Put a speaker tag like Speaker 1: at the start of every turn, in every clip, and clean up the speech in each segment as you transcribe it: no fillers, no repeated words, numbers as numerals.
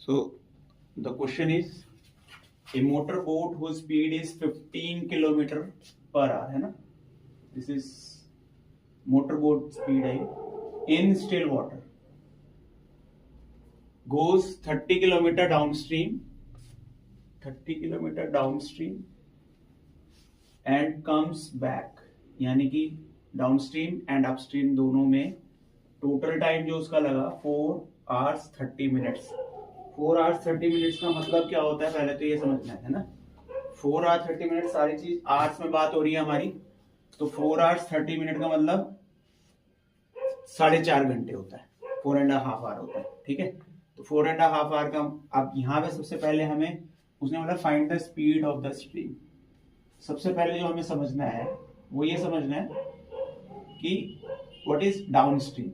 Speaker 1: So the question is, a motor boat whose speed is 15 kilometre per hour, है ना, this is motor boat speed है in still water, goes 30 kilometre downstream, 30 kilometre downstream and comes back, यानी कि downstream and upstream दोनों में total time जो उसका लगा 4 hours 30 minutes। 4 hours 30 minutes का मतलब क्या होता है, पहले तो ये समझना है ना। 4 hours 30 minutes, सारी चीज आवर्स में बात हो रही है हमारी, तो 4 hours 30 minutes का मतलब 4.5 घंटे होता है, 4.5 hour होता है, ठीक है। तो 4.5 hour का, अब यहाँ पे सबसे पहले हमें उसने बोला find the speed of the stream. सबसे पहले जो हमें समझना है वो ये समझना है कि व्हाट इज डाउनस्ट्रीम।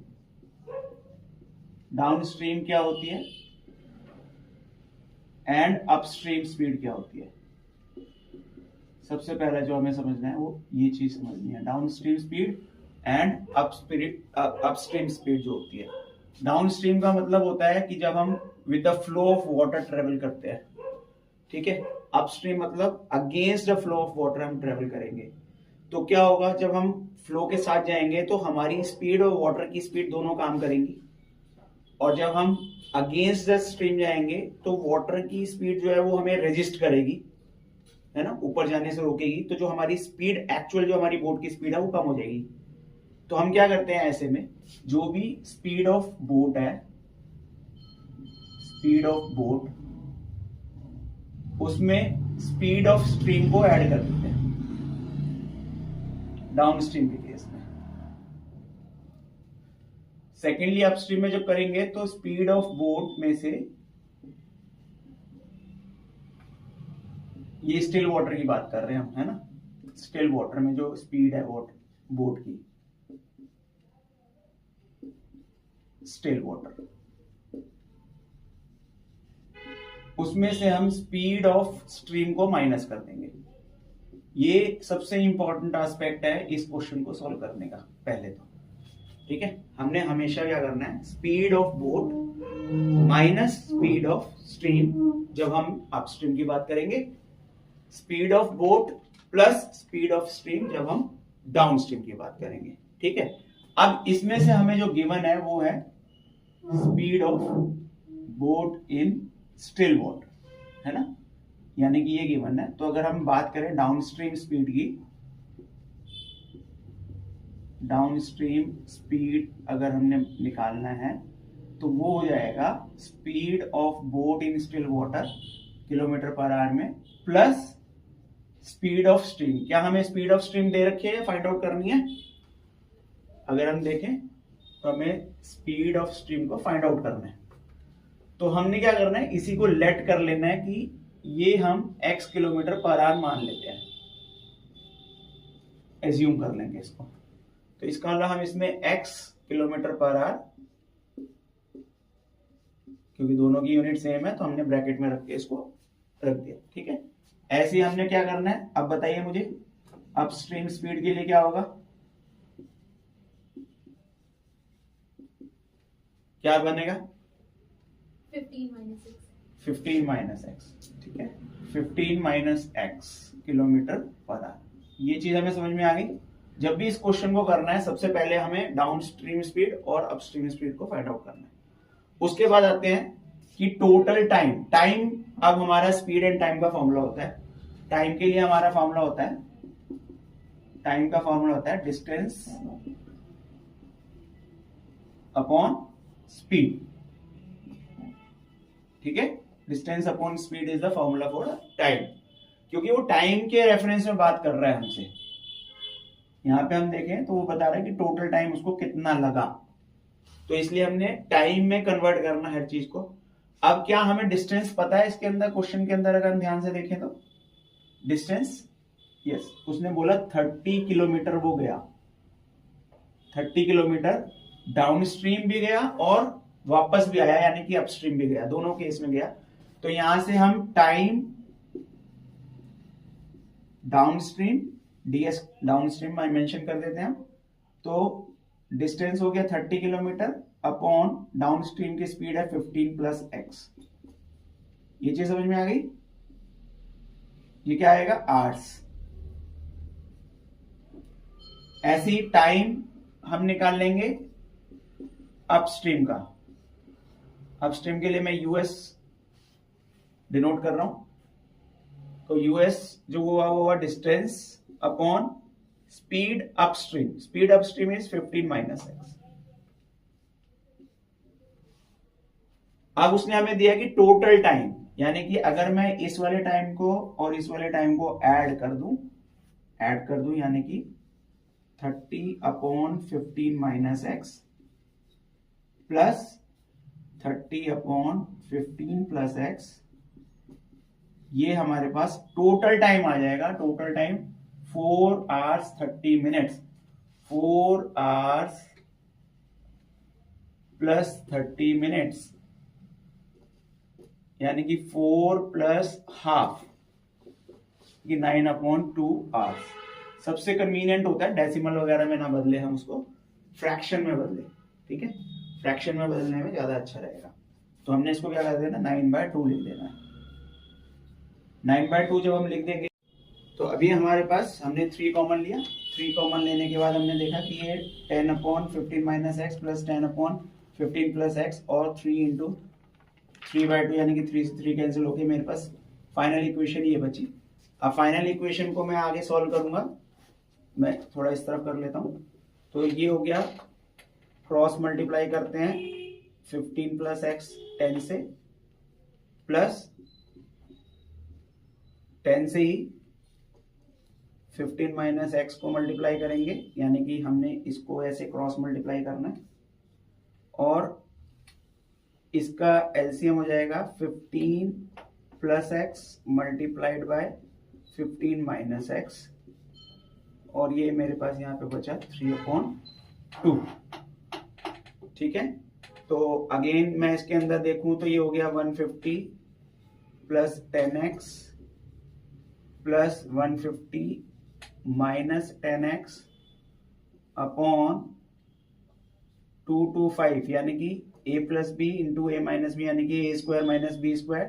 Speaker 1: डाउनस्ट्रीम क्या होती है एंड अपस्ट्रीम स्पीड क्या होती है। सबसे पहला जो हमें समझना है वो ये चीज समझनी है, downstream speed and upstream speed जो होती है। डाउनस्ट्रीम का मतलब होता है कि जब हम with the flow of water travel करते हैं, ठीक है। अपस्ट्रीम मतलब against the flow of water हम ट्रेवल करेंगे। तो क्या होगा, जब हम फ्लो के साथ जाएंगे तो हमारी स्पीड और वाटर की स्पीड दोनों काम करेंगी, और जब हम अगेंस्ट द स्ट्रीम जाएंगे तो वाटर की स्पीड जो है वो हमें रेजिस्ट करेगी, है ना, ऊपर जाने से रोकेगी। तो जो हमारी स्पीड एक्चुअल जो हमारी बोट की स्पीड है वो कम हो जाएगी। तो हम क्या करते हैं ऐसे में, जो भी स्पीड ऑफ बोट है, स्पीड ऑफ बोट, उसमें स्पीड ऑफ स्ट्रीम को ऐड कर देते हैं डाउन स्ट्रीम के केस में। सेकेंडली अपस्ट्रीम में जब करेंगे तो स्पीड ऑफ बोट में से, ये स्टिल वाटर की बात कर रहे हैं हम, है ना, स्टिल वाटर में जो स्पीड है बोट की, स्टिल वाटर, उसमें से हम स्पीड ऑफ स्ट्रीम को माइनस कर देंगे। ये सबसे इंपॉर्टेंट एस्पेक्ट है इस क्वेश्चन को सॉल्व करने का। पहले तो ठीक है, हमने हमेशा क्या करना है, speed of boat minus speed of stream जब हम अपस्ट्रीम की बात करेंगे, speed of boat plus speed of stream जब हम डाउनस्ट्रीम की बात करेंगे, ठीक है। अब इसमें से हमें जो गिवन है वो है speed of boat in still water, है ना, यानी कि ये गिवन है। तो अगर हम बात करें डाउनस्ट्रीम स्पीड की, डाउनस्ट्रीम स्पीड अगर हमने निकालना है तो वो हो जाएगा speed of boat in still water kilometre per our में प्लस स्पीड ऑफ स्ट्रीम। क्या हमें स्पीड ऑफ स्ट्रीम दे रखी है, फाइंड आउट करनी है। अगर हम देखें तो हमें स्पीड ऑफ स्ट्रीम को फाइंड आउट करना है। तो हमने क्या करना है, इसी को लेट कर लेना है कि ये हम x किलोमीटर पर आवर मान लेते हैं, एज्यूम कर लेंगे इसको। तो इसका मतलब हम इसमें x किलोमीटर पर आवर, क्योंकि दोनों की यूनिट सेम है तो हमने ब्रैकेट में रख के इसको रख दिया, ठीक है। ऐसे ही हमने क्या करना है, अब बताइए मुझे अपस्ट्रीम स्पीड के लिए क्या होगा, क्या बनेगा, 15 माइनस एक्स, ठीक है, 15 minus x kilometre per our. ये चीज हमें समझ में आ गई। जब भी इस क्वेश्चन को करना है सबसे पहले हमें डाउन स्ट्रीम स्पीड और अपस्ट्रीम स्पीड को फाइंड आउट करना है। उसके बाद आते हैं कि टोटल टाइम। टाइम अब हमारा स्पीड एंड टाइम का फॉर्मूला होता है। टाइम के लिए हमारा फॉर्मूला होता है, टाइम का फॉर्मूला होता है डिस्टेंस अपॉन स्पीड, ठीक है। Distance upon speed is the formula for time, क्योंकि वो टाइम के रेफरेंस में बात कर रहा है हमसे। यहां पे हम देखें तो वो बता रहा है कि टोटल टाइम उसको कितना लगा, तो इसलिए हमने टाइम में कन्वर्ट करना हर चीज को। अब क्या हमें डिस्टेंस पता है इसके अंदर, क्वेश्चन के अंदर अगर हम ध्यान से देखें तो डिस्टेंस, यस, उसने बोला 30 किलोमीटर वो गया, 30 किलोमीटर डाउन स्ट्रीम भी गया और वापस भी आया, यानी कि अपस्ट्रीम भी गया, दोनों केस में गया। तो यहां से हम टाइम डाउनस्ट्रीम, ds डाउनस्ट्रीम में मेंशन कर देते हैं। तो डिस्टेंस हो गया 30 किलोमीटर अपॉन डाउनस्ट्रीम की स्पीड है 15 प्लस एक्स, ये चीज समझ में आ गई? ये क्या आएगा? आवर्स। ऐसी टाइम हम निकाल लेंगे अपस्ट्रीम का। अपस्ट्रीम के लिए मैं यूएस डिनोट कर रहा हूं, तो यूएस जो हुआ वो हुआ distance upon speed upstream. Speed upstream is 15 minus x. अब उसने हमें दिया कि टोटल टाइम, यानी कि अगर मैं इस वाले टाइम को और इस वाले टाइम को ऐड कर दूं यानी कि 30 upon 15 minus x plus 30 upon 15 plus x, ये हमारे पास टोटल टाइम आ जाएगा। Total time 4 hours 30 minutes। 4 hours plus 30 minutes यानी कि 4 प्लस हाफ, 9 अपॉन 2 hours। सबसे कन्वीनियंट होता है डेसिमल वगैरह में ना बदले, हम उसको फ्रैक्शन में बदले। ठीक है, फ्रैक्शन में बदलने में ज्यादा अच्छा रहेगा। तो हमने इसको क्या कर देना, 9/2 लिख देना है। 9/2 जब हम लिख देंगे तो अभी हमारे पास हमने 3 कॉमन लिया। 3 कॉमन लेने के बाद हमने देखा कि ये 10 upon 15 minus x plus 10 upon 15 plus x और 3 इंटू 3/2 यानी कि 3 से 3 कैंसिल होके मेरे पास फाइनल इक्वेशन ये बची। अब फाइनल इक्वेशन को मैं आगे सॉल्व करूंगा, मैं थोड़ा इस तरफ कर लेता हूं। तो ये हो गया, क्रॉस मल्टीप्लाई करते हैं 15 प्लस एक्स 10 से, प्लस 10 से ही 15 माइनस एक्स को मल्टीप्लाई करेंगे, यानी कि हमने इसको ऐसे क्रॉस मल्टीप्लाई करना है, और इसका एलसीएम हो जाएगा 15 plus x multiplied by 15 minus x, और ये मेरे पास यहाँ पे बचा 3/2। ठीक है, तो अगेन मैं इसके अंदर देखूं तो ये हो गया 150 plus 10x plus 150 minus 10x upon 225, यानी कि a plus B into A minus B, यानी कि a square minus B square.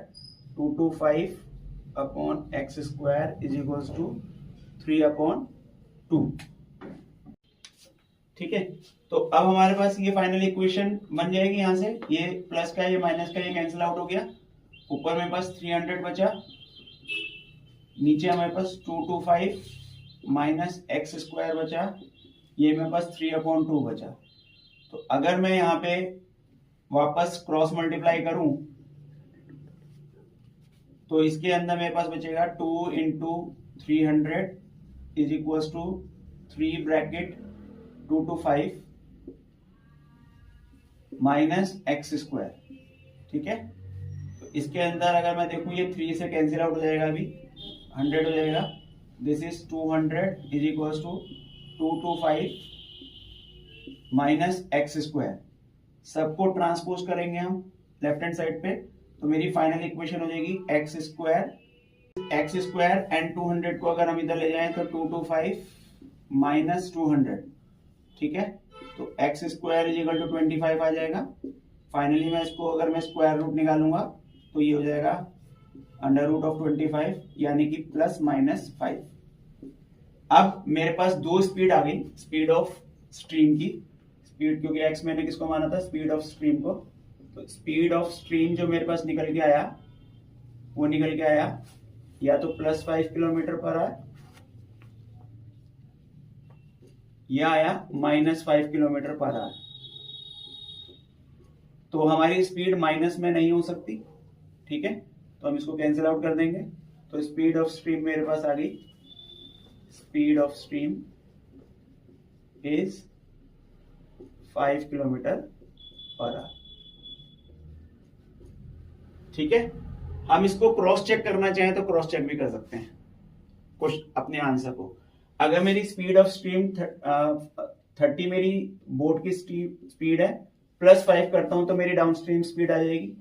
Speaker 1: 225 upon X square is equals to 3/2। ठीक है, तो अब हमारे पास ये फाइनल इक्वेशन बन जाएगी। यहां से ये प्लस का ये माइनस का ये कैंसिल आउट हो गया, ऊपर मेरे पास 300 बचा, नीचे हमारे पास 225 माइनस एक्स स्क्वायर बचा, ये मेरे पास 3/2 बचा। तो अगर मैं यहाँ पे वापस क्रॉस मल्टीप्लाई करूं तो इसके अंदर मेरे पास बचेगा 2 into 300 is equals to 3 bracket 225 minus X square. ठीक है, तो इसके अंदर अगर मैं देखूं ये 3 से कैंसिल आउट हो जाएगा, अभी 100 हो जाएगा। This is 200 is equals to 225 minus X square. सबको ट्रांसपोज करेंगे हम लेफ्ट हैंड साइड पे, तो मेरी फाइनल इक्वेशन हो जाएगी एक्स स्क्वायर एंड 200 को अगर हम इधर ले जाएं तो 225 माइनस 200। ठीक है, तो X square is equal to 25 आ जाएगा। फाइनली मैं इसको अगर मैं स्क्वायर रूट निकालूंगा तो ये हो जाएगा अंडर रूट ऑफ 25, यानी कि प्लस माइनस 5। अब मेरे पास दो स्पीड आ गई, स्पीड ऑफ स्ट्रीम की स्पीड, क्योंकि एक्स मैंने किसको माना था, स्पीड ऑफ स्ट्रीम को। तो स्पीड ऑफ स्ट्रीम जो मेरे पास निकल के आया वो निकल के आया या तो +5 किलोमीटर पर आवर या आया -5 किलोमीटर पर आवर। तो हमारी स्पीड माइनस में नहीं हो सकती। ठीक है, तो हम इसको कैंसिल आउट कर देंगे। तो स्पीड ऑफ स्ट्रीम मेरे पास आ गई, speed of stream is 5 kilometre per our. ठीक है, हम इसको क्रॉस चेक करना चाहें तो क्रॉस चेक भी कर सकते हैं कुछ अपने आंसर को। अगर मेरी स्पीड ऑफ स्ट्रीम 30 मेरी बोट की स्पीड है, +5 करता हूं तो मेरी डाउन स्ट्रीम स्पीड आ जाएगी।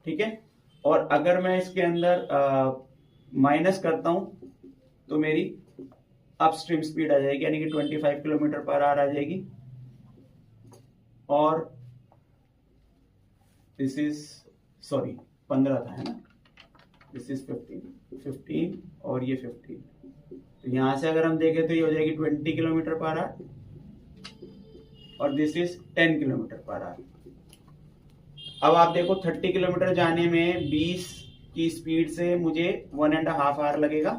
Speaker 1: ठीक है, और अगर मैं इसके अंदर माइनस करता हूं तो मेरी अपस्ट्रीम स्पीड आ जाएगी, यानी कि 25 किलोमीटर पर आवर आ जाएगी। और दिस इज 15 था, है ना, दिस इज 15 और ये 15। तो यहां से अगर हम देखें तो ये हो जाएगी 20 किलोमीटर पर आवर और this is 10 kilometre per our. अब आप देखो 30 किलोमीटर जाने में 20 की स्पीड से मुझे 1.5 आवर लगेगा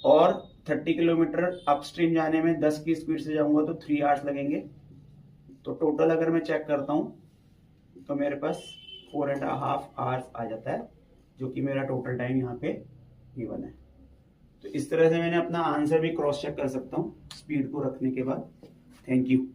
Speaker 1: और 30 किलोमीटर अपस्ट्रीम जाने में 10 की स्पीड से जाऊंगा तो 3 आवर्स लगेंगे। तो टोटल अगर मैं चेक करता हूं तो मेरे पास 4.5 आवर्स आ जाता है, जो कि मेरा टोटल टाइम यहाँ पे गिवन है। तो इस तरह से मैंने अपना आंसर भी क्रॉस चेक कर सकता हूँ स्पीड को रखने के बाद। Thank you.